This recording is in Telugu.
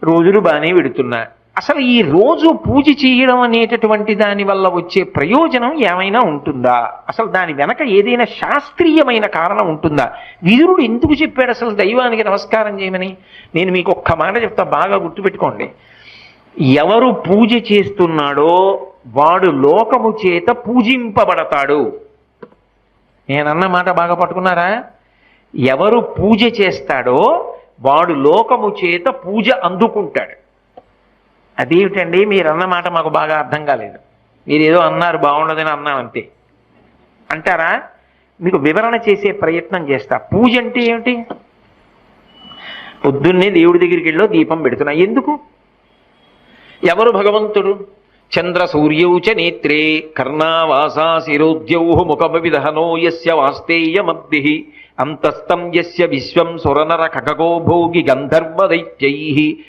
రోజులు బాగానే పెడుతున్నా. అసలు ఈ రోజు పూజ చేయడం అనేటటువంటి దాని వల్ల వచ్చే ప్రయోజనం ఏమైనా ఉంటుందా? అసలు దాని వెనక ఏదైనా శాస్త్రీయమైన కారణం ఉంటుందా? విదురుడు ఎందుకు చెప్పాడు అసలు దైవానికి నమస్కారం చేయమని? నేను మీకు ఒక్క మాట చెప్తా, బాగా గుర్తుపెట్టుకోండి. ఎవరు పూజ చేస్తున్నాడో వాడు లోకము చేత పూజింపబడతాడు. నేనన్న మాట బాగా పట్టుకున్నారా? ఎవరు పూజ చేస్తాడో వాడు లోకము చేత పూజ అందుకుంటాడు. అదేమిటండి మీరన్న మాట మాకు బాగా అర్థం కాలేదు, మీరేదో అన్నారు బాగుండదని అన్నాం అంతే అంటారా? మీకు వివరణ చేసే ప్రయత్నం చేస్తా. పూజ అంటే ఏమిటి? పొద్దున్నే దేవుడి దగ్గరికి వెళ్ళో దీపం పెడుతున్నా. ఎందుకు? ఎవరు భగవంతుడు? చంద్ర సూర్యౌ చ నేత్రే కర్ణావాసా శిరోద్యౌ ముఖమవిదహనో యస్య వాస్తేయమద్భిః అంతస్తం యస్య విశ్వం సురనర ఖగో భోగి గంధర్వ దైత్యైః